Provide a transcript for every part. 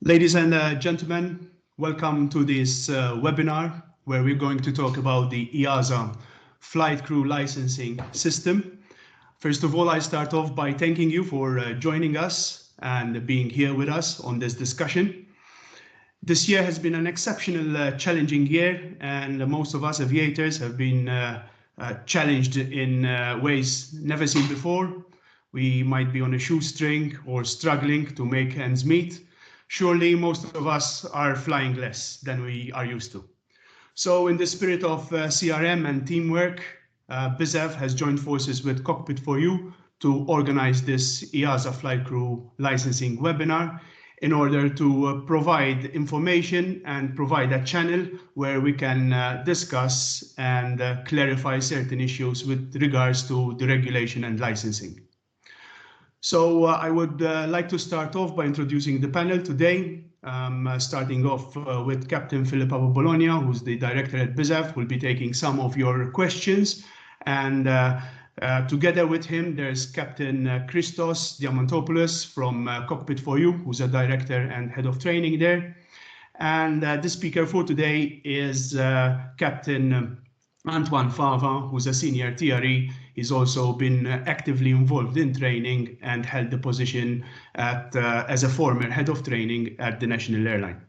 Ladies and gentlemen, welcome to this webinar where we're going to talk about the EASA flight crew licensing system. First of all, I start off by thanking you for joining us and being here with us on this discussion. This year has been an exceptional challenging year, and most of us aviators have been challenged in ways never seen before. We might be on a shoestring or struggling to make ends meet. Surely most of us are flying less than we are used to. So in the spirit of CRM and teamwork, BizAv has joined forces with Cockpit4U to organize this EASA flight crew licensing webinar in order to provide information and provide a channel where we can discuss and clarify certain issues with regards to the regulation and licensing. So I would like to start off by introducing the panel today, starting off with Captain Philip Bologna, who's the director at BizAv, who will be taking some of your questions. And together with him, there's Captain Christos Diamantopoulos from Cockpit4U, who's a director and head of training there. And the speaker for today is Captain Antoine Fava, who's a senior TRE. He's also been actively involved in training and held the position as a former head of training at the National Airline.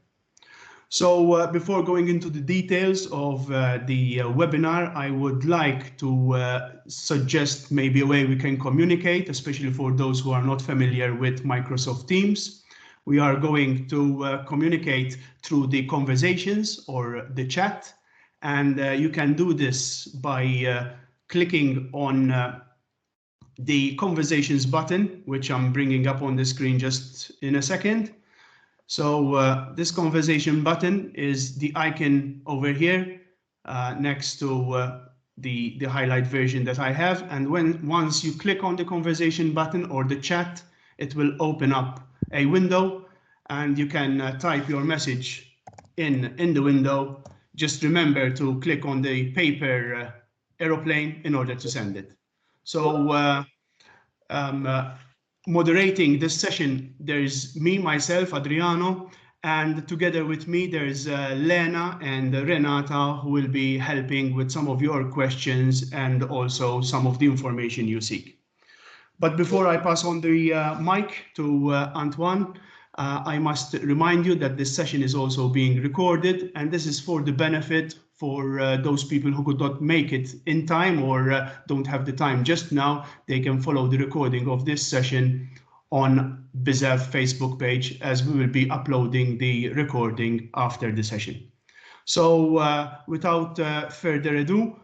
So before going into the details of the webinar, I would like to suggest maybe a way we can communicate, especially for those who are not familiar with Microsoft Teams. We are going to communicate through the conversations or the chat. And you can do this by clicking on the conversations button, which I'm bringing up on the screen just in a second. So this conversation button is the icon over here next to the highlight version that I have. And once you click on the conversation button or the chat, it will open up a window and you can type your message in the window. Just remember to click on the paper aeroplane in order to send it. So moderating this session, there's me, myself, Adriano, and together with me, there's Lena and Renata, who will be helping with some of your questions and also some of the information you seek. But before I pass on the mic to Antoine, I must remind you that this session is also being recorded, and this is for the benefit for those people who could not make it in time or don't have the time just now. They can follow the recording of this session on BizAv Facebook page, as we will be uploading the recording after the session. So without further ado,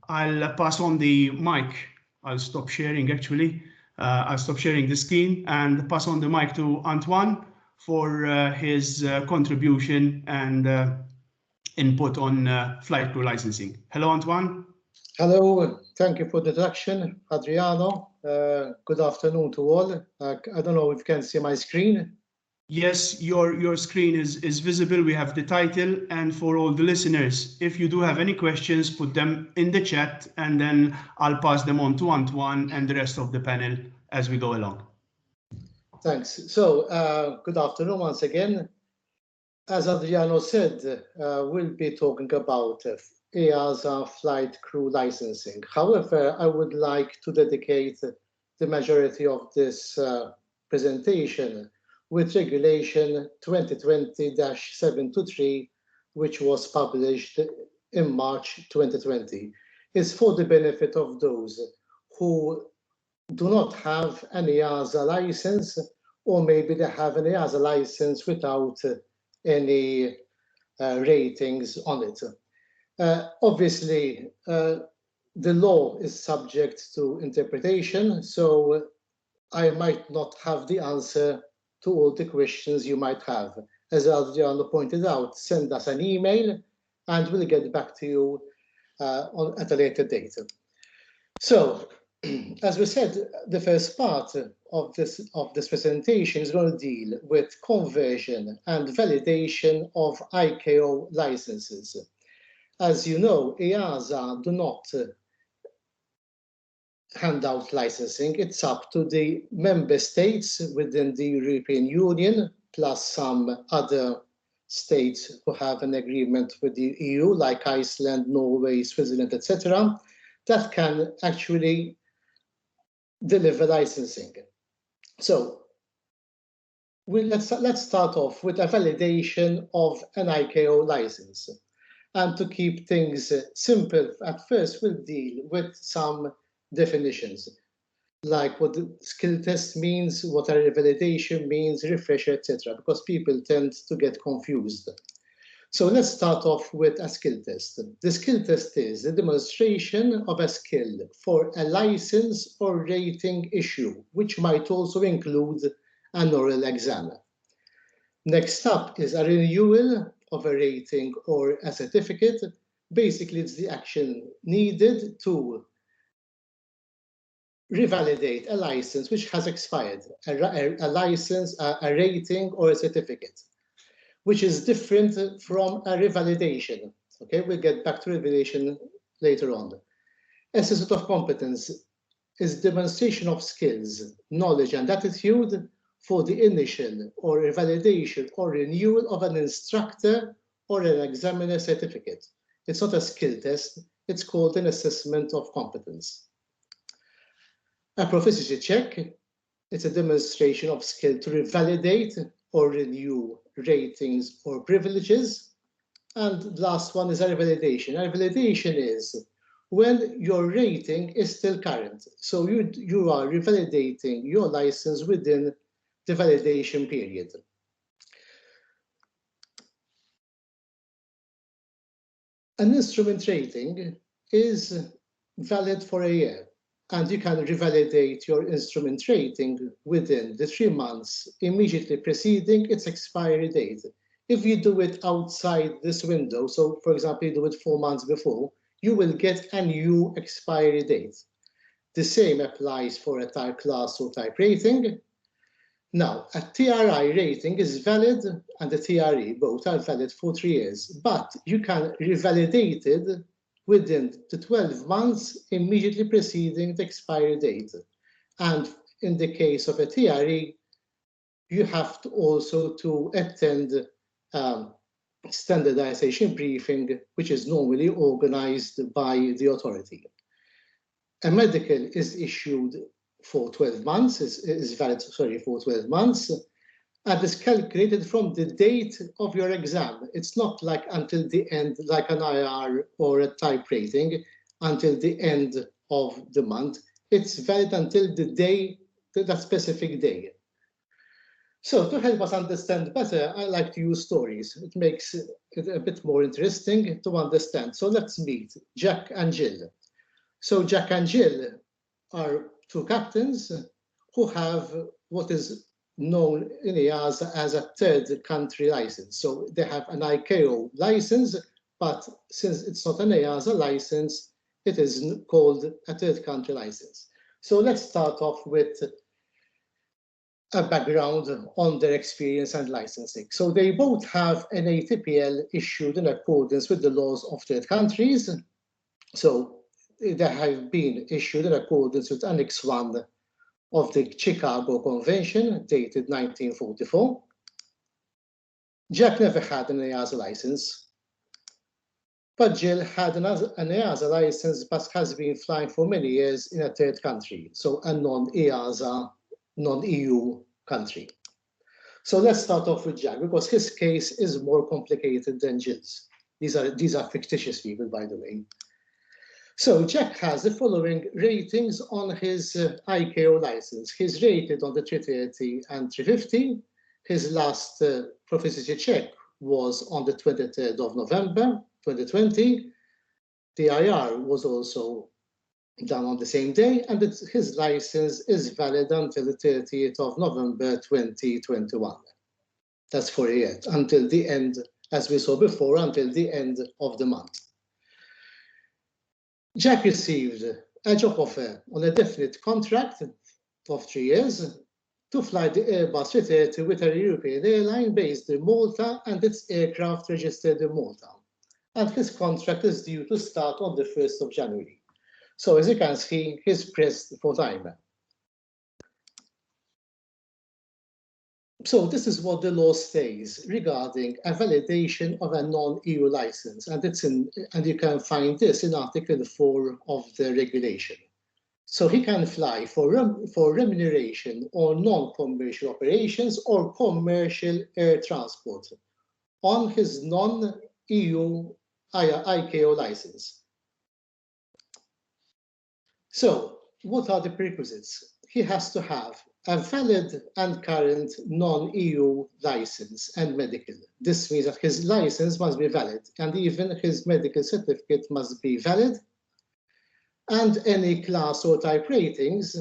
I'll pass on the mic. I'll stop sharing actually. I'll stop sharing the screen and pass on the mic to Antoine for his contribution and input on flight crew licensing. Hello, Antoine. Hello, thank you for the introduction, Adriano. Good afternoon to all. I don't know if you can see my screen. Yes, your screen is visible. We have the title, and for all the listeners, if you do have any questions, put them in the chat, and then I'll pass them on to Antoine and the rest of the panel as we go along. Thanks. So, good afternoon once again. As Adriano said, we'll be talking about EASA flight crew licensing. However, I would like to dedicate the majority of this presentation with Regulation 2020-723, which was published in March 2020. It's for the benefit of those who do not have an EASA license, or maybe they have an EASA license without any ratings on it. Obviously, the law is subject to interpretation, so I might not have the answer to all the questions you might have. As Adriano pointed out, send us an email and we'll get back to you at a later date. So, as we said, the first part of this presentation is going to deal with conversion and validation of ICAO licenses. As you know, EASA do not hand out licensing. It's up to the member states within the European Union plus some other states who have an agreement with the EU, like Iceland, Norway, Switzerland, etc., that can actually deliver licensing. So let's start off with a validation of an ICAO license. And to keep things simple, at first we'll deal with some definitions, like what the skill test means, what a revalidation means, refresher, etc., because people tend to get confused. So let's start off with a skill test. The skill test is the demonstration of a skill for a license or rating issue, which might also include an oral exam. Next up is a renewal of a rating or a certificate. Basically, it's the action needed to revalidate a license which has expired, a license, a rating, or a certificate, which is different from a revalidation. Okay, we'll get back to revalidation later on. Assessment of competence is demonstration of skills, knowledge, and attitude for the initial or revalidation or renewal of an instructor or an examiner certificate. It's not a skill test, it's called an assessment of competence. A proficiency check, it's a demonstration of skill to revalidate or renew ratings or privileges. And the last one is a revalidation. A revalidation is when your rating is still current. So you are revalidating your license within the validation period. An instrument rating is valid for a year, and you can revalidate your instrument rating within the 3 months immediately preceding its expiry date. If you do it outside this window, so for example, you do it 4 months before, you will get a new expiry date. The same applies for a type class or type rating. Now, a TRI rating is valid and the TRE, both are valid for 3 years, but you can revalidate it within the 12 months immediately preceding the expiry date. And in the case of a TRE, you have to also to attend standardization briefing, which is normally organized by the authority. A medical is issued for 12 months, is valid, sorry, for 12 months, and is calculated from the date of your exam. It's not like until the end, like an IR or a type rating, until the end of the month. It's valid until the day, that specific day. So to help us understand better, I like to use stories. It makes it a bit more interesting to understand. So let's meet Jack and Jill. So Jack and Jill are 2 captains who have what is known in EASA as a third country license. So they have an ICAO license, but since it's not an EASA license, it is called a third country license. So let's start off with a background on their experience and licensing. So they both have an ATPL issued in accordance with the laws of third countries. So they have been issued in accordance with Annex 1 of the Chicago Convention, dated 1944. Jack never had an EASA license, but Jill had an EASA license, but has been flying for many years in a third country, so a non-EASA, non-EU country. So let's start off with Jack, because his case is more complicated than Jill's. These are fictitious people, by the way. So Jack has the following ratings on his ICAO license. He's rated on the 330 and 350. His last proficiency check was on the 23rd of November, 2020. The IR was also done on the same day, and his license is valid until the 30th of November, 2021. That's for a year, until the end, as we saw before, until the end of the month. Jack received a job offer on a definite contract of 3 years to fly the Airbus 330 with a European airline based in Malta and its aircraft registered in Malta. And his contract is due to start on the 1st of January. So as you can see, he's pressed for time. So this is what the law says regarding a validation of a non-EU license, and you can find this in Article 4 of the regulation. So he can fly for remuneration or non-commercial operations or commercial air transport on his non-EU ICAO license. So what are the prerequisites? He has to have a valid and current non-EU license and medical. This means that his license must be valid, and even his medical certificate must be valid, and any class or type ratings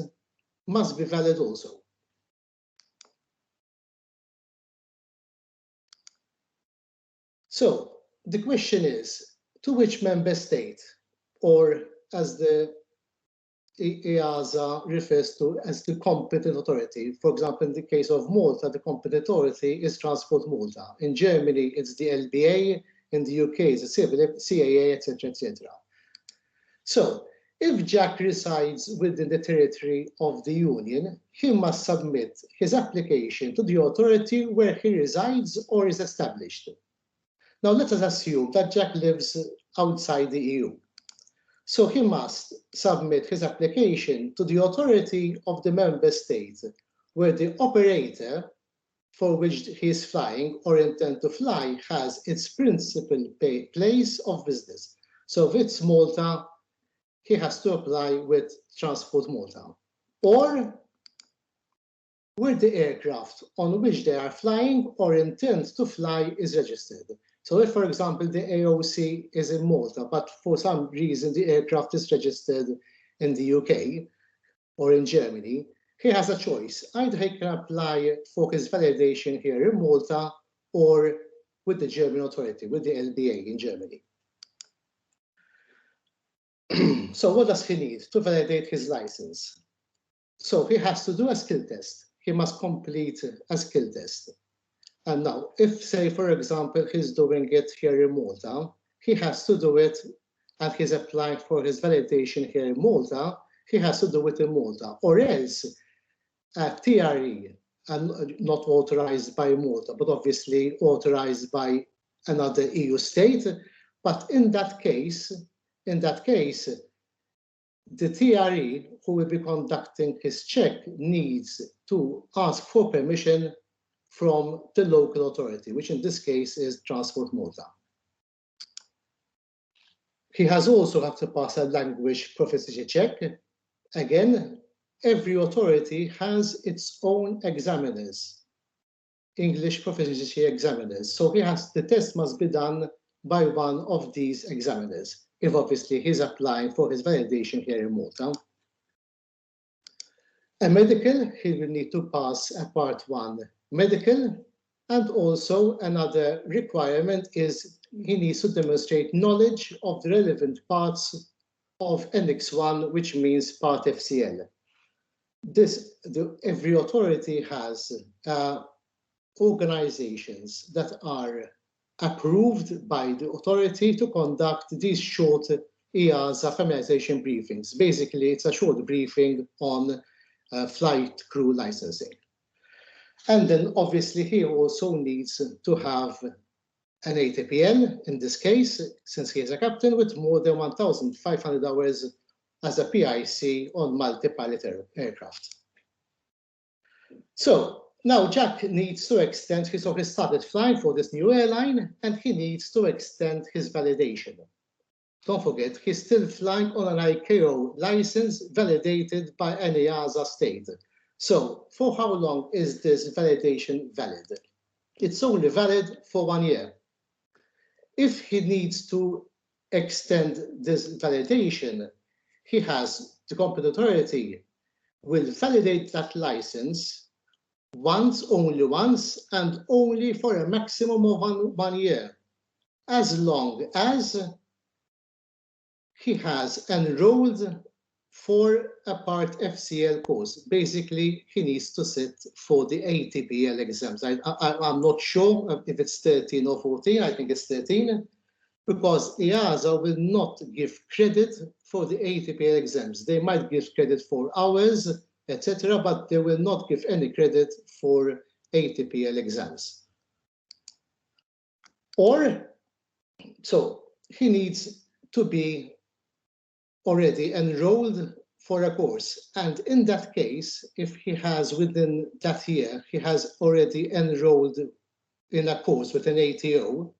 must be valid also. So the question is, to which member state, or as the EASA refers to as the competent authority. For example, in the case of Malta, the competent authority is Transport Malta. In Germany, it's the LBA. In the UK, it's the CAA, etc., etc. So, if Jack resides within the territory of the Union, he must submit his application to the authority where he resides or is established. Now, let us assume that Jack lives outside the EU. So he must submit his application to the authority of the member state where the operator for which he is flying or intend to fly has its principal place of business. So if it's Malta, he has to apply with Transport Malta, or where the aircraft on which they are flying or intend to fly is registered. So if, for example, the AOC is in Malta, but for some reason the aircraft is registered in the UK or in Germany, he has a choice. Either he can apply for his validation here in Malta or with the German authority, with the LBA in Germany. So what does he need to validate his license? So he has to do a skill test. He must complete a skill test. And now, if, say, for example, he's doing it here in Malta, he has to do it, and he's applying for his validation here in Malta, he has to do it in Malta, or else a TRE, and not authorized by Malta, but obviously authorized by another EU state. But in that case, the TRE who will be conducting his check needs to ask for permission from the local authority, which in this case is Transport Malta. He has also had to pass a language proficiency check. Again, every authority has its own examiners, English proficiency examiners. So the test must be done by one of these examiners, if obviously he's applying for his validation here in Malta. A medical, he will need to pass a Part 1 medical, and also another requirement is he needs to demonstrate knowledge of the relevant parts of Annex 1, which means Part FCL. Every authority has organizations that are approved by the authority to conduct these short EASA familiarization briefings. Basically, it's a short briefing on flight crew licensing. And then obviously he also needs to have an ATPL, in this case, since he is a captain, with more than 1,500 hours as a PIC on multi-pilot aircraft. So now Jack needs to extend, he started flying for this new airline, and he needs to extend his validation. Don't forget, he's still flying on an ICAO license validated by an EASA state. So for how long is this validation valid? It's only valid for 1 year. If he needs to extend this validation, the competent authority will validate that license only once, and only for a maximum of one year, as long as he has enrolled for a Part FCL course. Basically, he needs to sit for the ATPL exams. I'm not sure if it's 13 or 14, I think it's 13, because EASA will not give credit for the ATPL exams. They might give credit for hours, etc., but they will not give any credit for ATPL exams. Or, so he needs to be already enrolled for a course. And in that case, if he has within that year, he has already enrolled in a course with an ATO,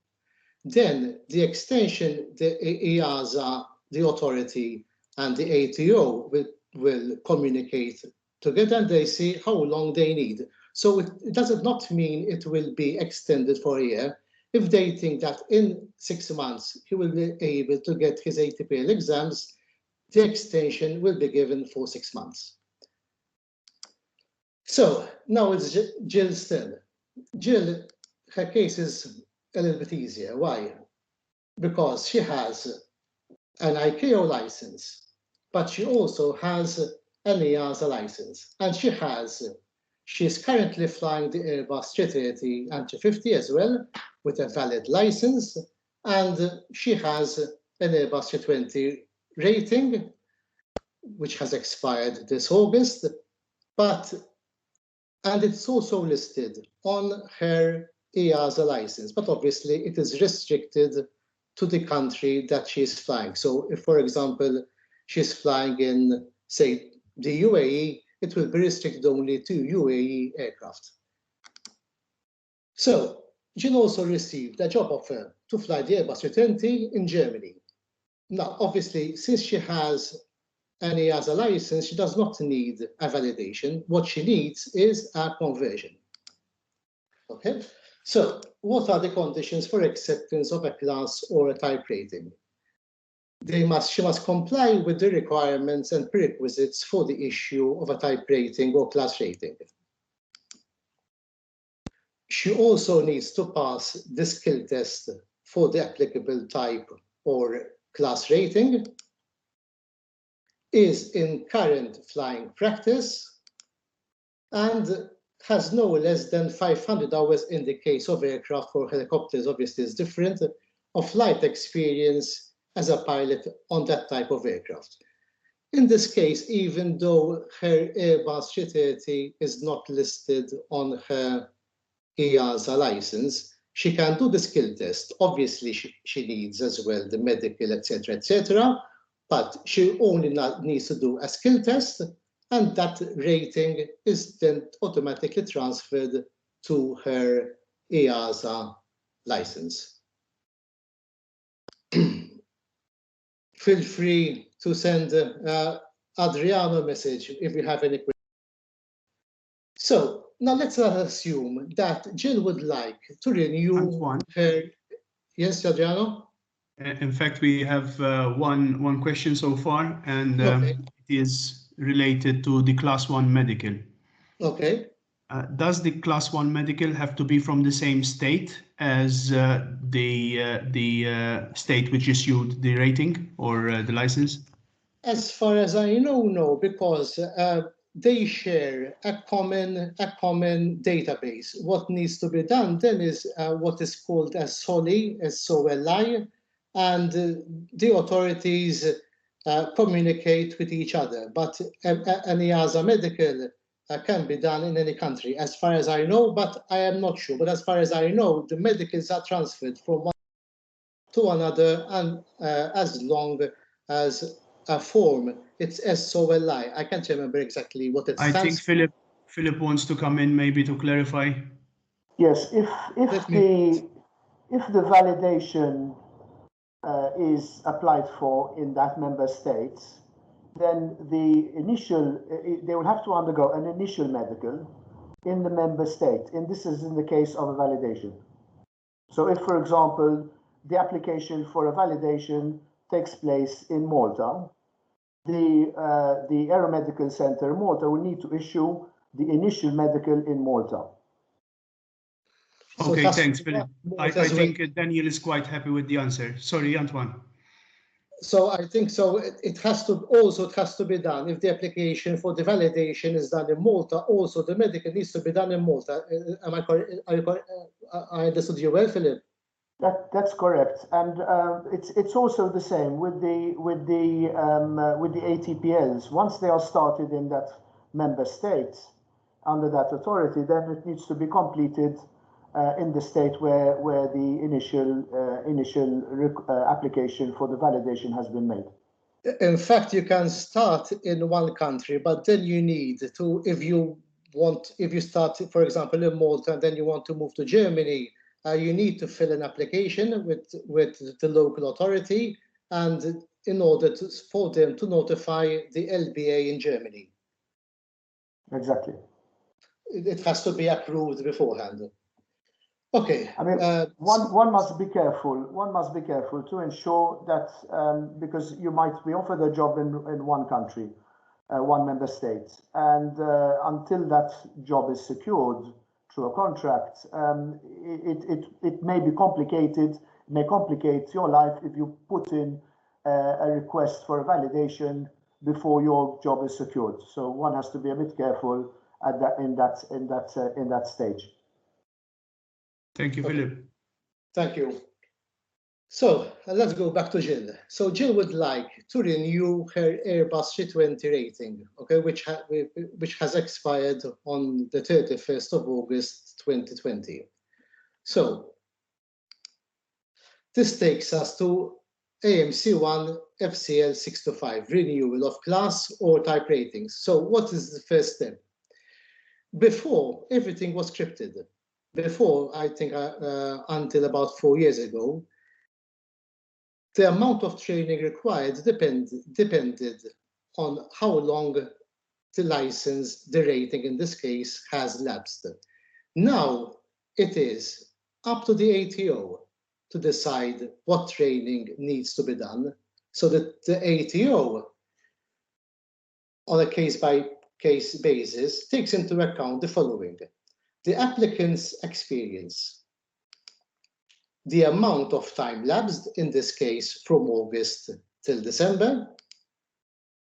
then the extension, the EASA, the authority, and the ATO will communicate together and they see how long they need. So it does not mean it will be extended for a year. If they think that in 6 months he will be able to get his ATPL exams, the extension will be given for 6 months. So now it's Jill's turn. Jill, her case is a little bit easier. Why? Because she has an ICAO license, but she also has an EASA license, and she's currently flying the Airbus 330 and 350 as well with a valid license, and she has an Airbus 320 rating, which has expired this August, and it's also listed on her EASA license, but obviously it is restricted to the country that she's flying. So if, for example, she's flying in, say, the UAE, it will be restricted only to UAE aircraft. So Jill also received a job offer to fly the Airbus 320 in Germany. Now, obviously, since she has an EASA license, she does not need a validation. What she needs is a conversion. Okay, so what are the conditions for acceptance of a class or a type rating? She must comply with the requirements and prerequisites for the issue of a type rating or class rating. She also needs to pass the skill test for the applicable type or class rating, is in current flying practice, and has no less than 500 hours in the case of aircraft. For helicopters, obviously is different, of flight experience as a pilot on that type of aircraft. In this case, even though her Airbus 330 is not listed on her EASA license, she can do the skill test. Obviously, she needs as well the medical, etc., but she only needs to do a skill test, and that rating is then automatically transferred to her EASA license. Feel free to send Adriano a message if you have any questions. So now let's assume that Jill would like to renew her. Yes, Adriano? In fact, we have one question so far, and okay. It is related to the Class 1 medical. Okay. Does the Class 1 medical have to be from the same state as the state which issued the rating or the license? As far as I know, no, because they share a common database. What needs to be done then is what is called a SOLI, SOLI, and the authorities communicate with each other. But an EASA medical can be done in any country, as far as I know, but I am not sure. But as far as I know, the medicals are transferred from one to another, and as long as a form, it's SOLI. I can't remember exactly what it stands. I think Philip wants to come in maybe to clarify. Yes, if the validation is applied for in that member state, then they will have to undergo an initial medical in the member state, and this is in the case of a validation. So if, for example, the application for a validation takes place in Malta, the Aeromedical Center in Malta will need to issue the initial medical in Malta. Okay, thanks, Philip. I think Daniel is quite happy with the answer. Sorry, Antoine. So I think so. It has to be done. If the application for the validation is done in Malta, also the medical needs to be done in Malta. Am I correct? I understood you well, Philip. That's correct, and it's also the same with the ATPLs. Once they are started in that member state, under that authority, then it needs to be completed in the state where the initial application for the validation has been made. In fact, you can start in one country, but then you need to, if you start, for example, in Malta, and then you want to move to Germany, you need to fill an application with the local authority, and in order for them to notify the LBA in Germany. Exactly. It has to be approved beforehand. Okay. I mean, one must be careful. One must be careful to ensure that because you might be offered a job in one country, one member state, and until that job is secured through a contract, it may be complicated. It may complicate your life if you put in a request for a validation before your job is secured. So one has to be a bit careful at in that stage. Thank you, Philip. Thank you. So let's go back to Jill. So Jill would like to renew her Airbus 320 rating, okay, which has expired on the 31st of August 2020. So this takes us to AMCI FCL 625, renewal of class or type ratings. So what is the first step? Before, everything was scripted. Before, I think until about 4 years ago, the amount of training required depended on how long the license, the rating in this case, has lapsed. Now it is up to the ATO to decide what training needs to be done, so that the ATO, on a case-by-case basis, takes into account the following: the applicant's experience, the amount of time lapsed, in this case from August till December,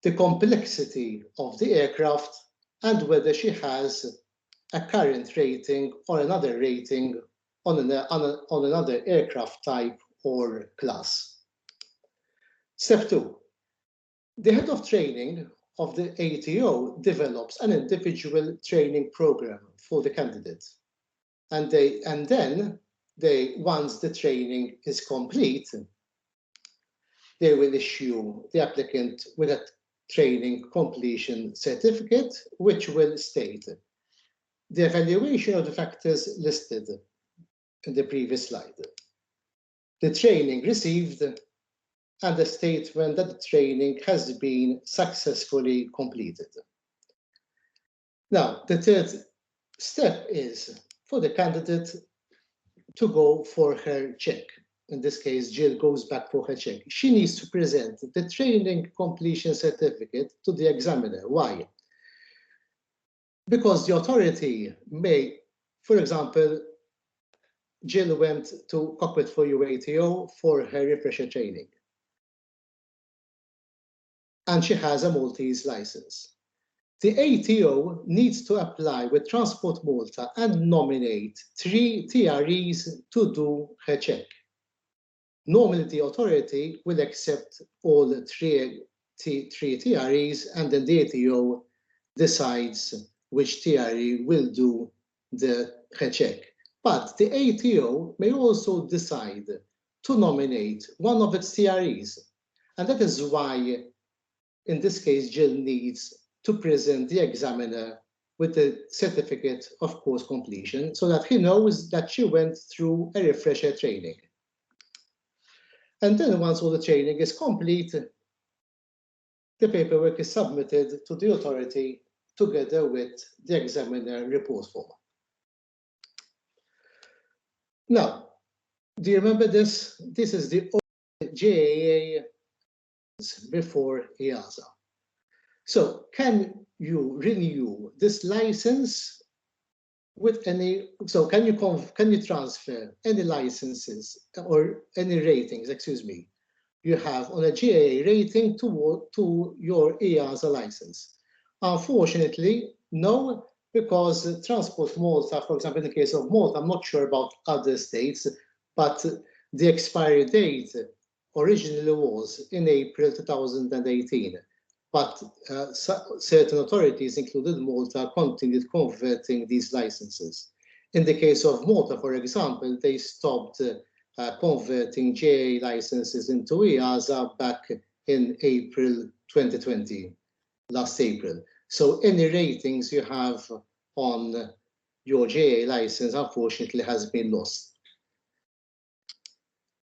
the complexity of the aircraft, and whether she has a current rating or another rating on another aircraft type or class. Step 2. The head of training of the ATO develops an individual training program for the candidate. And then once the training is complete, they will issue the applicant with a training completion certificate, which will state the evaluation of the factors listed in the previous slide, the training received, and the statement that the training has been successfully completed. Now, the third step is for the candidate to go for her check. In this case, Jill goes back for her check. She needs to present the training completion certificate to the examiner. Why? Because the authority may, for example, Jill went to Cockpit for You ATO for her refresher training, and she has a Maltese license. The ATO needs to apply with Transport Malta and nominate 3 TREs to do her check. Normally, the authority will accept all 3 TREs, and then the ATO decides which TRE will do her check. But the ATO may also decide to nominate one of its TREs. And that is why, in this case, Jill needs to present the examiner with the certificate of course completion, so that he knows that she went through a refresher training. And then once all the training is complete, the paperwork is submitted to the authority together with the examiner report form. Now, do you remember this? This is the JAA before EASA. So can you renew this license with any, so can you transfer any licenses or any ratings, excuse me, you have on a GAA rating to your EASA license? Unfortunately, no, because Transport Malta, for example, in the case of Malta, I'm not sure about other states, but the expiry date originally was in April 2018. but certain authorities, including Malta, continued converting these licenses. In the case of Malta, for example, they stopped converting GA licenses into EASA back in April 2020, last April. So any ratings you have on your GA license, unfortunately, has been lost.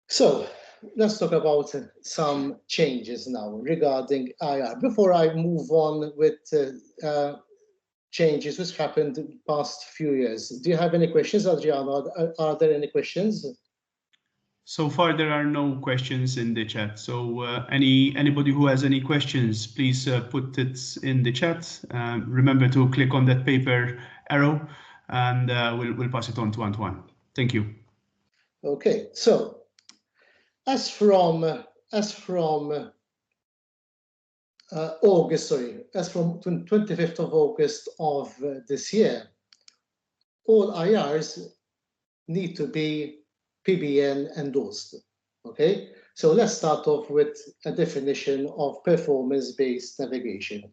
So let's talk about some changes now regarding IR. Before I move on with changes which happened in the past few years, do you have any questions, Adriano? Are there any questions? So far, there are no questions in the chat. So anybody who has any questions, please put it in the chat. Remember to click on that paper arrow, and we'll pass it on to Antoine. Thank you. Okay, so as from August, sorry, as from 25th of August of this year, all IRs need to be PBN endorsed. Okay, so let's start off with a definition of performance-based navigation.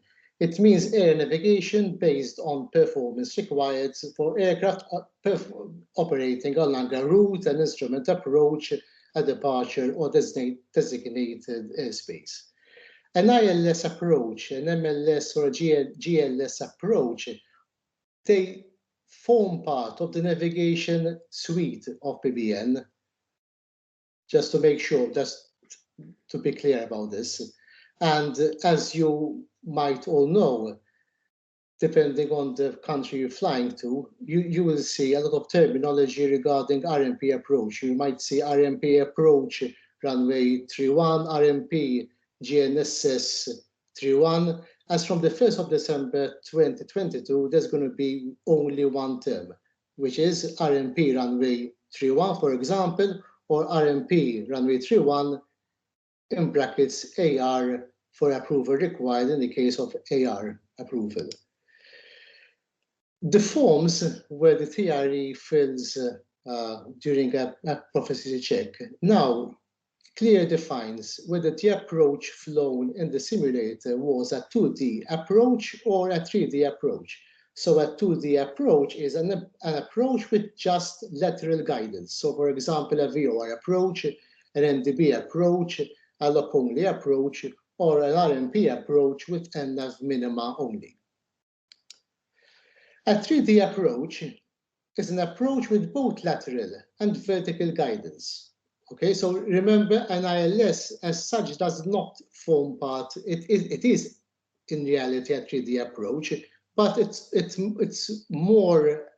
It means air navigation based on performance required for aircraft operating along a route and instrument approach, a departure, or designated airspace. An ILS approach, an MLS or a GLS approach, they form part of the navigation suite of PBN. Just to make sure, just to be clear about this. And as you might all know, depending on the country you're flying to, you will see a lot of terminology regarding RMP approach. You might see RMP approach runway 31, RMP GNSS 31. As from the 1st of December 2022, there's going to be only one term, which is RMP runway 31, for example, or RMP runway 31 in brackets AR for approval required in the case of AR approval. The forms where the TRE fills during a prophecy check now clearly defines whether the approach flown in the simulator was a 2D approach or a 3D approach. So a 2D approach is an approach with just lateral guidance. So for example, a VOR approach, an NDB approach, a lock-only approach, or an RMP approach with NAV minima only. A 3D approach is an approach with both lateral and vertical guidance. Okay, so remember, an ILS as such does not form part, it is in reality a 3D approach, but it's more,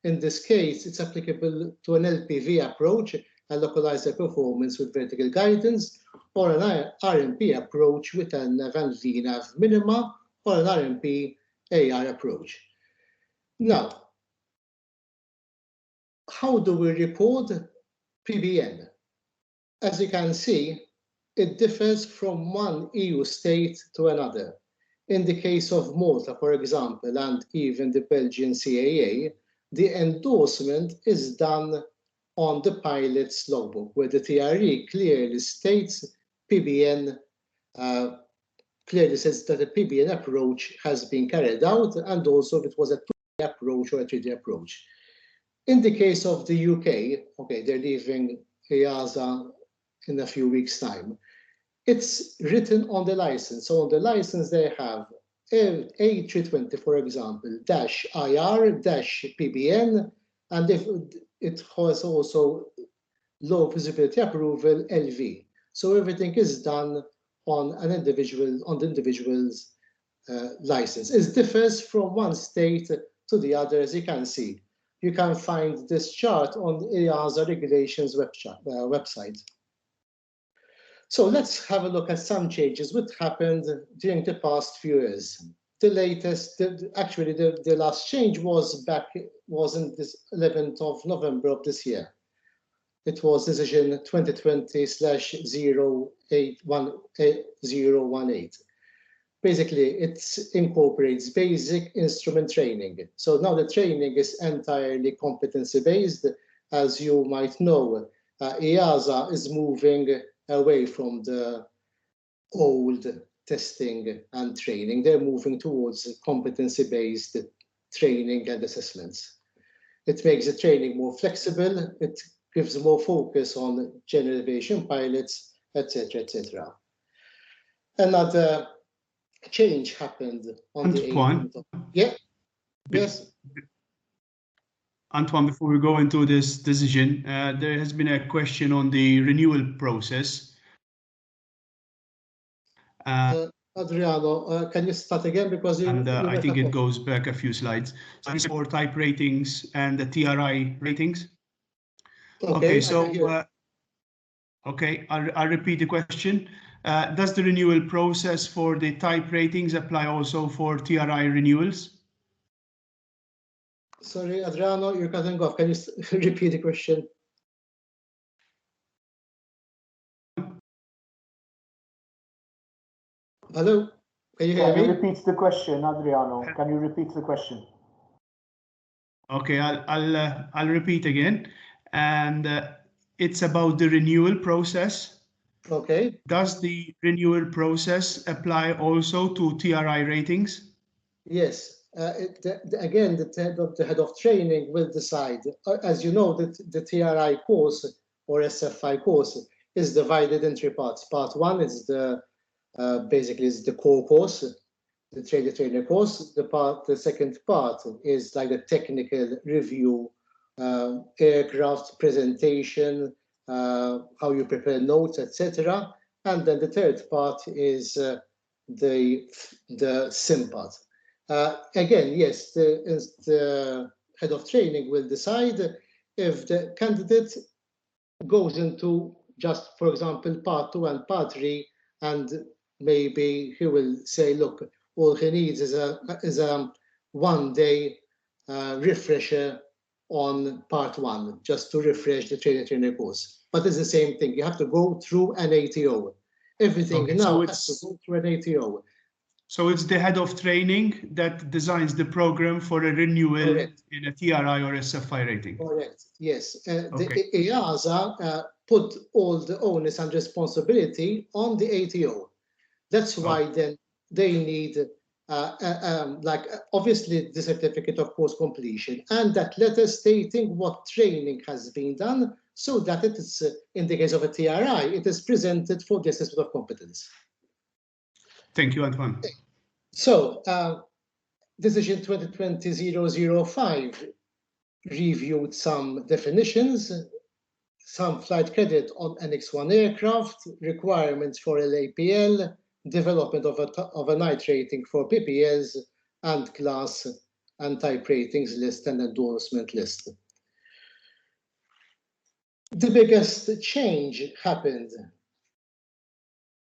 in this case, it's applicable to an LPV approach, a localizer performance with vertical guidance, or an RMP approach with a NAV and VNAV minima, or an RMP AR approach. Now, how do we report PBN? As you can see, it differs from one EU state to another. In the case of Malta, for example, and even the Belgian CAA, the endorsement is done on the pilot's logbook, where the TRE clearly states PBN, clearly says that a PBN approach has been carried out, and also if it was a 2D approach or a 3D approach. In the case of the UK, okay, they're leaving EASA in a few weeks' time. It's written on the license. So on the license they have A320, for example, dash IR, dash PBN, and if it has also low visibility approval, LV. So everything is done on the individual's license. It differs from one state to the other, as you can see. You can find this chart on the EASA regulations website. So let's have a look at some changes which happened during the past few years. The latest, actually the last change was in this 11th of November of this year. It was decision 2020/0818018. Basically, it incorporates basic instrument training. So now the training is entirely competency-based. As you might know, EASA is moving away from the old testing and training. They're moving towards competency-based training and assessments. It makes the training more flexible. It gives more focus on general aviation pilots, etc., etc. Another change happened on the 18th of... Yeah. Yes. Antoine, before we go into this decision, there has been a question on the renewal process. Adriano, can you start again? Because I think it goes back a few slides. So it's for type ratings and the TRI ratings. Okay, so okay, I'll repeat the question. Does the renewal process for the type ratings apply also for TRI renewals? Sorry, Adriano, you're cutting off. Can you repeat the question? Hello, can you hear me? Can you repeat the question, Adriano? Can you repeat the question? Okay, I'll repeat again, and it's about the renewal process. Okay. Does the renewal process apply also to TRI ratings? Yes. Again, the head of training will decide. As you know, the TRI course or SFI course is divided in three parts. Part one is basically is the core course, the trainer course. The second part is like the technical review, aircraft presentation, how you prepare notes, etc. And then the third part is the sim part. Again, yes, the head of training will decide if the candidate goes into just, for example, part 2 and part 3, and maybe he will say, look, all he needs is a one-day refresher on part 1, just to refresh the trainer course. But it's the same thing. You have to go through an ATO. Everything okay, now has to go through an ATO. So it's the head of training that designs the program for a renewal Correct. In a TRI or SFI rating. Correct. Yes. Okay. The EASA put all the onus and responsibility on the ATO. That's why then they need, obviously, the certificate of course completion and that letter stating what training has been done, so that it is, in the case of a TRI, it is presented for the assessment of competence. Thank you, Antoine. So, Decision 2020-005 reviewed some definitions, some flight credit on NX1 aircraft, requirements for LAPL, development of a night rating for PPLs, and class and type ratings list and endorsement list. The biggest change happened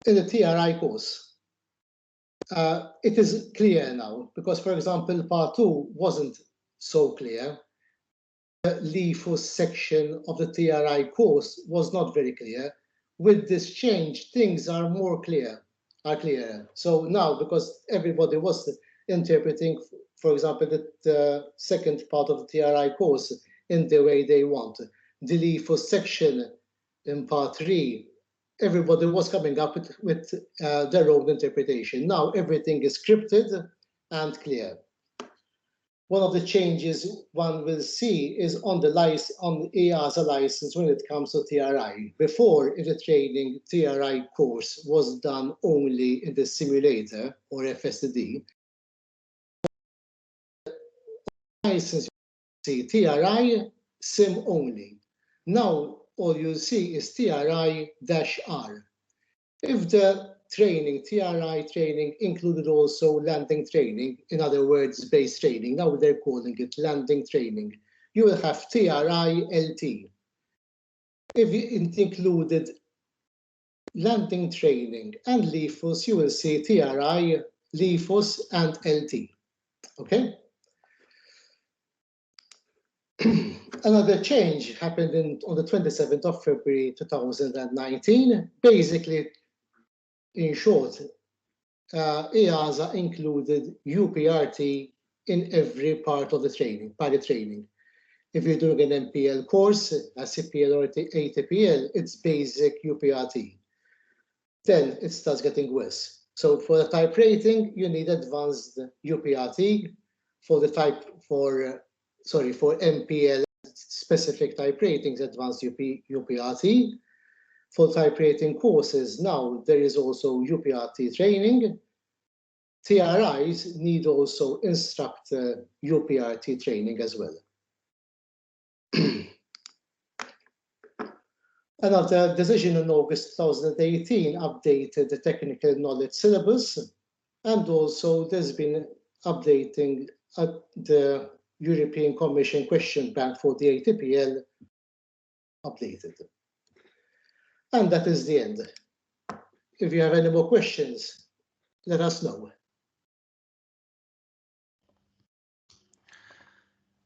in the TRI course. It is clear now, because, for example, part 2 wasn't so clear. The LIFO section of the TRI course was not very clear. With this change, things are clearer. So now, because everybody was interpreting, for example, the second part of the TRI course in the way they want, the LIFO section in part 3, everybody was coming up with their own interpretation. Now everything is scripted and clear. One of the changes one will see is on the EASA license when it comes to TRI. Before, if the training TRI course was done only in the simulator or FSD, license see TRI sim only. Now all you see is TRI-R. If the training, TRI training, included also landing training, in other words, base training, now they're calling it landing training, you will have TRI-LT. If it included landing training and LIFOS, you will see TRI, LIFOS, and LT. Okay? Another change happened on the 27th of February 2019. Basically, in short, EASA included UPRT in every part of the training, pilot training. If you're doing an MPL course, a CPL or ATPL, it's basic UPRT. Then it starts getting worse. So for the type rating, you need advanced UPRT. For MPL specific type ratings, advanced UPRT. For type rating courses, now there is also UPRT training. TRIs need also instructor UPRT training as well. Another decision in August 2018 updated the technical knowledge syllabus, and also there's been updating the European Commission question bank for the ATPL updated. And that is the end. If you have any more questions, let us know.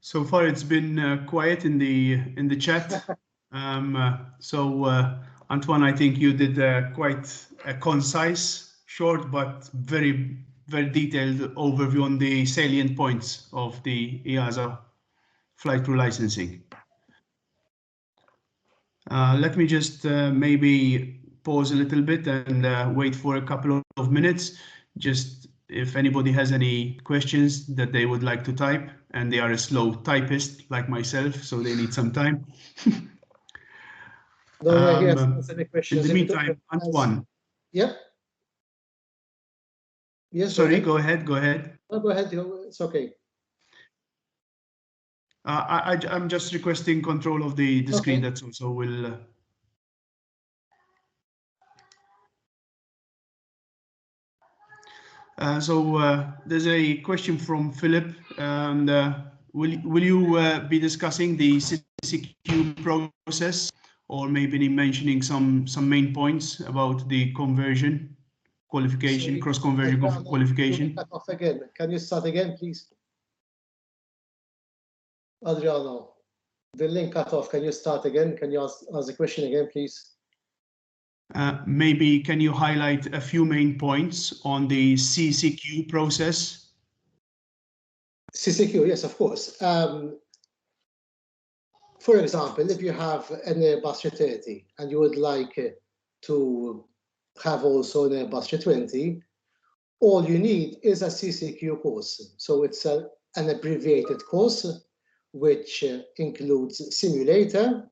So far, it's been quiet in the chat. Antoine, I think you did quite a concise, short, but very, very detailed overview on the salient points of the EASA flight crew licensing. Let me just maybe pause a little bit and wait for a couple of minutes, just if anybody has any questions that they would like to type, and they are a slow typist like myself, so they need some time. No, yes, any questions? In the meantime, Antoine. Yep. Yes. Sorry, go ahead. Go ahead. No, go ahead. It's okay. I'm just requesting control of the screen. That's all. So we'll. There's a question from Philip, and will you be discussing the CCQ process, or maybe mentioning some main points about the conversion qualification, cross-conversion qualification? Cut off again. Can you start again, please? Adriano, the link cut off. Can you start again? Can you ask the question again, please? Maybe can you highlight a few main points on the CCQ process? CCQ, yes, of course. For example, if you have an Airbus 330 and you would like to have also an Airbus 320, all you need is a CCQ course. So it's an abbreviated course which includes simulator,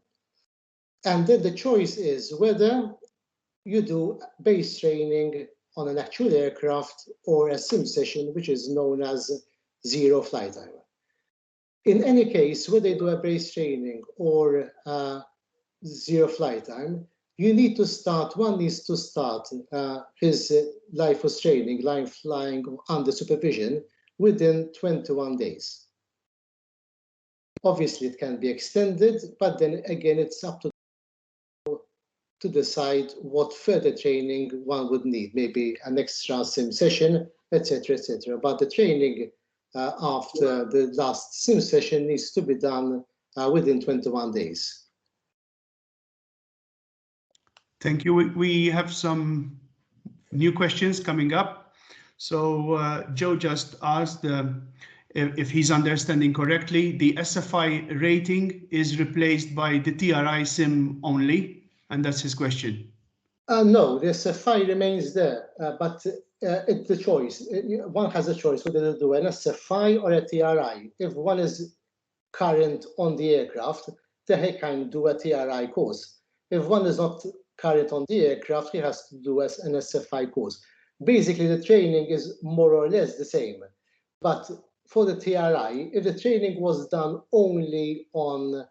and then the choice is whether you do base training on an actual aircraft or a sim session, which is known as zero flight time. In any case, whether you do a base training or zero flight time, you need to start, one needs to start his life was training, line flying under supervision within 21 days. Obviously, it can be extended, but then again, it's up to decide what further training one would need, maybe an extra sim session, etc., etc. But the training after the last sim session needs to be done within 21 days. Thank you. We have some new questions coming up. So Joe just asked if he's understanding correctly, the SFI rating is replaced by the TRI sim only, and that's his question. No, the SFI remains there, but it's the choice. One has a choice whether to do an SFI or a TRI. If one is current on the aircraft, then he can do a TRI course. If one is not current on the aircraft, he has to do an SFI course. Basically, the training is more or less the same. But for the TRI, if the training was done only on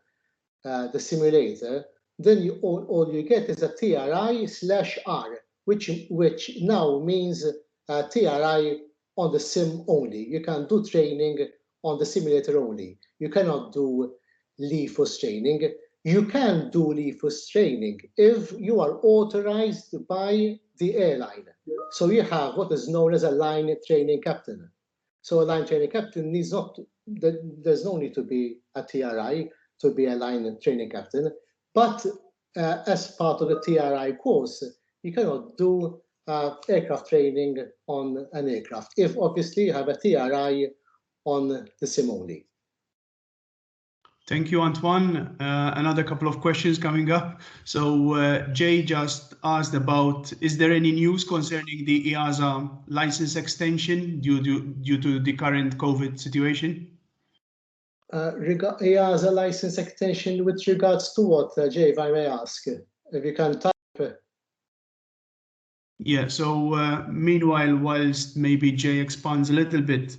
the simulator, then all you get is a TRI/R, which now means TRI on the sim only. You can do training on the simulator only. You cannot do LIFOS training. You can do LIFOS training if you are authorized by the airline. So you have what is known as a line training captain. So a line training captain needs not, there's no need to be a TRI to be a line training captain, but as part of the TRI course, you cannot do aircraft training on an aircraft, if obviously you have a TRI on the sim only. Thank you, Antoine. Another couple of questions coming up. So Jay just asked about, is there any news concerning the EASA license extension due to the current COVID situation? EASA license extension with regards to what, Jay, if I may ask? If you can type. Yeah, so meanwhile, whilst maybe Jay expands a little bit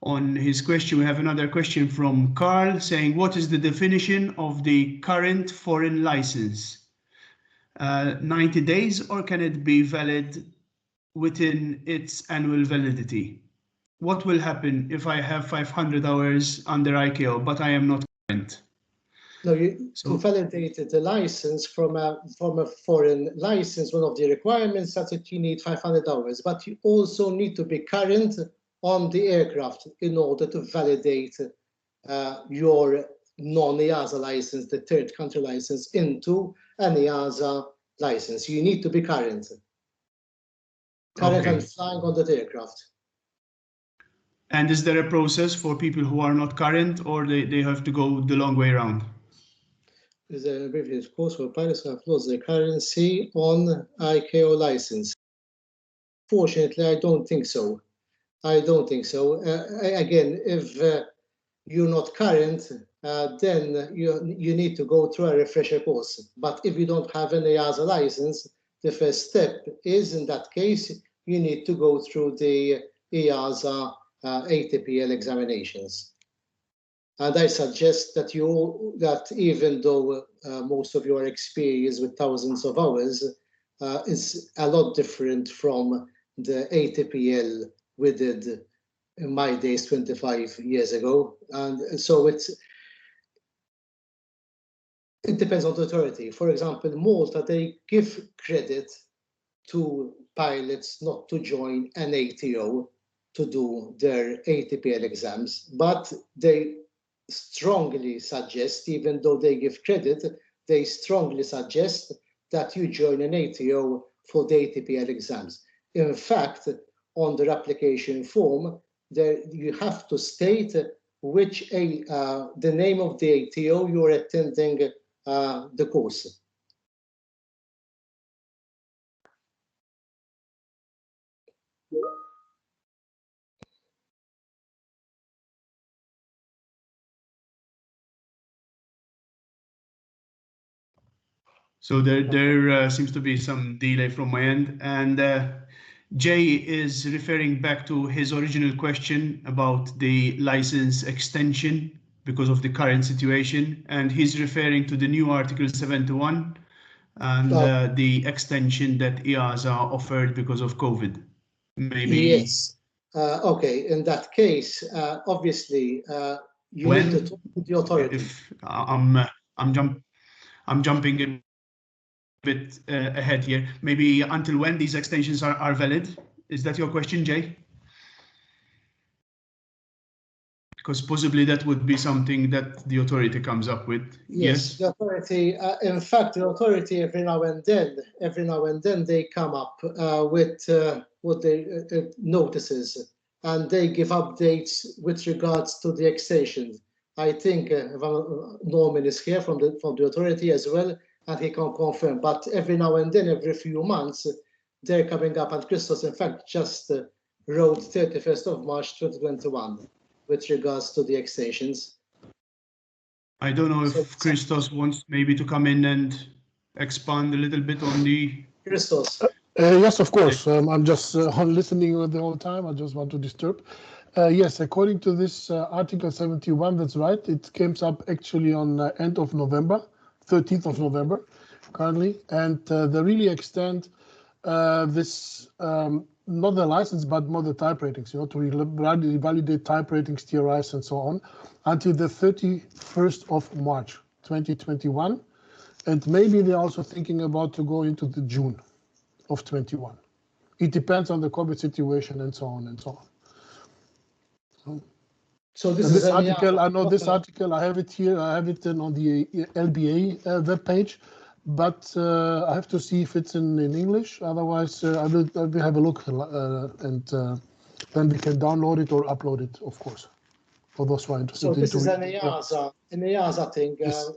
on his question, we have another question from Carl saying, what is the definition of the current foreign license? 90 days, or can it be valid within its annual validity? What will happen if I have 500 hours under ICAO, but I am not current? No, to validate the license from a foreign license, one of the requirements is that you need 500 hours, but you also need to be current on the aircraft in order to validate your non-EASA license, the third country license, into an EASA license. You need to be current. Current and flying on that aircraft. And is there a process for people who are not current, or they have to go the long way around? Is there a previous course for pilots who have lost their currency on ICAO license? Fortunately, I don't think so. I don't think so. Again, if you're not current, then you need to go through a refresher course. But if you don't have an EASA license, the first step is, in that case, you need to go through the EASA ATPL examinations. And I suggest that even though most of your experience with thousands of hours is a lot different from the ATPL we did in my days 25 years ago. And so it depends on the authority. For example, Malta, they give credit to pilots not to join an ATO to do their ATPL exams, but they strongly suggest, even though they give credit, they strongly suggest that you join an ATO for the ATPL exams. In fact, on their application form, you have to state which the name of the ATO you're attending the course. So there seems to be some delay from my end, and Jay is referring back to his original question about the license extension because of the current situation, and he's referring to the new Article 71 and the extension that EASA offered because of COVID. Maybe. Yes. Okay. In that case, obviously, you need to talk to the authority. If I'm jumping a bit ahead here. Maybe until when these extensions are valid? Is that your question, Jay? Because possibly that would be something that the authority comes up with. Yes. The authority. In fact, the authority every now and then they come up with what they notices, and they give updates with regards to the extensions. I think Norman is here from the authority as well, and he can confirm. But every now and then, every few months, they're coming up. And Christos, in fact, just wrote 31st of March 2021 with regards to the extensions. I don't know if Christos wants maybe to come in and expand a little bit on the... Christos. Yes, of course. I'm just listening the whole time. I just want to disturb. Yes, according to this Article 71, that's right. It came up actually on end of November, 13th of November, currently. And they really extend this, not the license, but more the type ratings, you know, to validate type ratings, TRIs, and so on, until the 31st of March, 2021. And maybe they're also thinking about to go into the June of 21. It depends on the COVID situation and so on and so on. So this article, I know this article, I have it here, I have it on the LBA webpage, but I have to see if it's in English. Otherwise, I will have a look and then we can download it or upload it, of course. for those who are interested. So this is an EASA thing, Yes.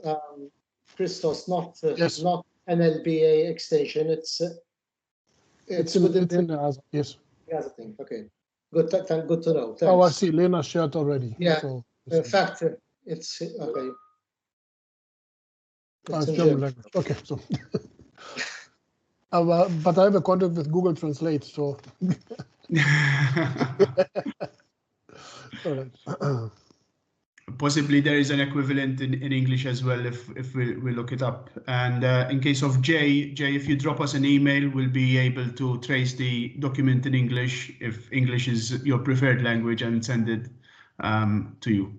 Christos, not Yes. not an LBA extension. It's within it's in the EASA. Yes. the EASA thing. Okay, good. Good to know. Thanks. Oh, I see. Lena shared already. Yeah. So In fact, it's okay. it's in German language. Okay, so. But I have a contact with Google Translate, so. All right. Possibly there is an equivalent in English as well if we look it up. And in case of Jay, if you drop us an email, we'll be able to trace the document in English if English is your preferred language and send it to you.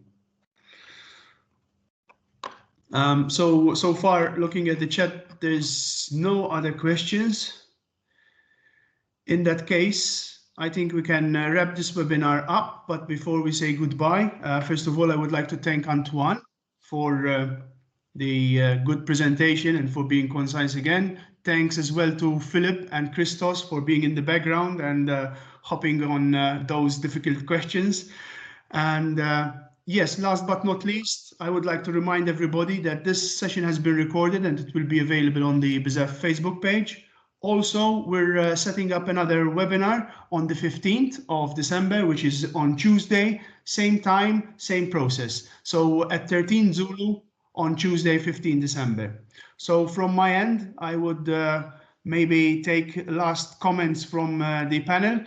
So far, looking at the chat, there's no other questions. In that case, I think we can wrap this webinar up, but before we say goodbye, first of all, I would like to thank Antoine for the good presentation and for being concise again. Thanks as well to Philip and Christos for being in the background and hopping on those difficult questions. And yes, last but not least, I would like to remind everybody that this session has been recorded and it will be available on the BZEF Facebook page. Also, we're setting up another webinar on the 15th of December, which is on Tuesday, same time, same process. So at 13 Zulu on Tuesday, 15 December. So from my end, I would maybe take last comments from the panel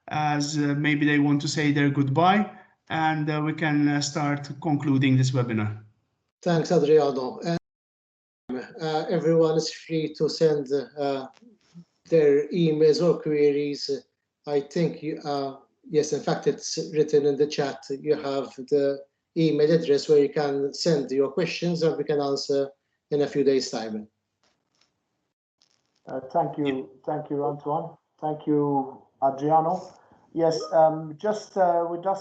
as maybe they want to say their goodbye, and we can start concluding this webinar. Thanks, Adriano. Everyone is free to send their emails or queries. I think yes, in fact, it's written in the chat. You have the email address where you can send your questions and we can answer in a few days' time. Thank you, Antoine. Thank you, Adriano. Yes, we'd just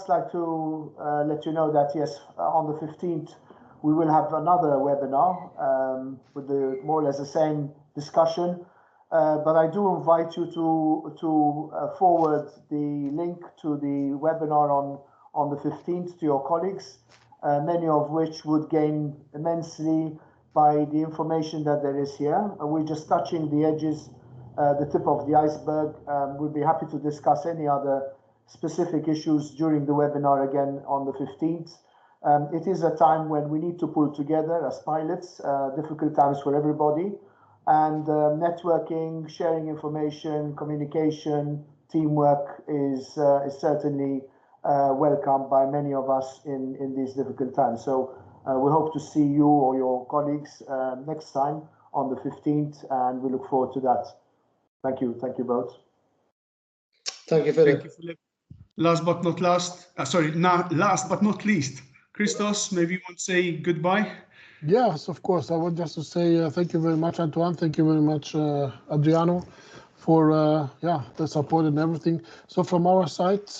like to let you know that yes, on the 15th we will have another webinar with more or less the same discussion. But I do invite you to forward the link to the webinar on the 15th to your colleagues, many of which would gain immensely by the information that there is here. We're just touching the edges, the tip of the iceberg. We'll be happy to discuss any other specific issues during the webinar again on the 15th. It is a time when we need to pull together as pilots, difficult times for everybody. And networking, sharing information, communication, teamwork is certainly welcome by many of us in these difficult times. So we hope to see you or your colleagues next time on the 15th, and we look forward to that. Thank you both. Thank you, Philip. Thank you, Philip. Last but not least, Christos, maybe you want to say goodbye? Yes, of course. I want just to say thank you very much, Antoine. Thank you very much, Adriano, for the support and everything. So from our side,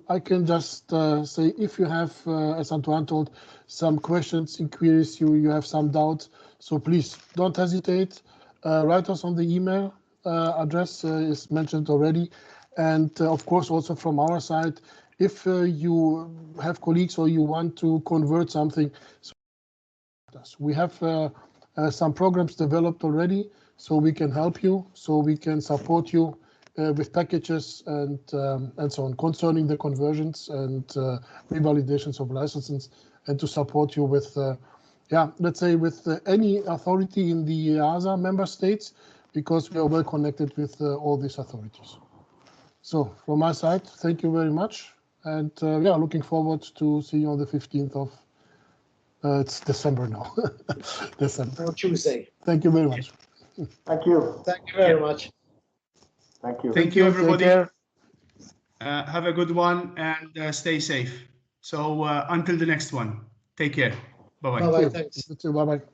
I can just say if you have, as Antoine told, some questions, inquiries, you have some doubts, so please don't hesitate. Write us on the email address is mentioned already. And of course, also from our side, if you have colleagues or you want to convert something, we have some programs developed already, so we can help you, so we can support you with packages and so on concerning the conversions and revalidations of licenses, and to support you with, let's say with any authority in the EASA member states, because we are well connected with all these authorities. So from my side, thank you very much, and looking forward to see you on the 15th of. It's December now. December. On Tuesday. Thank you very much. Thank you. Thank you very much. Thank you. Thank you, everybody. Take care. Have a good one and stay safe. So until the next one, take care. Bye-bye. Bye-bye. Thanks. You too. Bye-bye.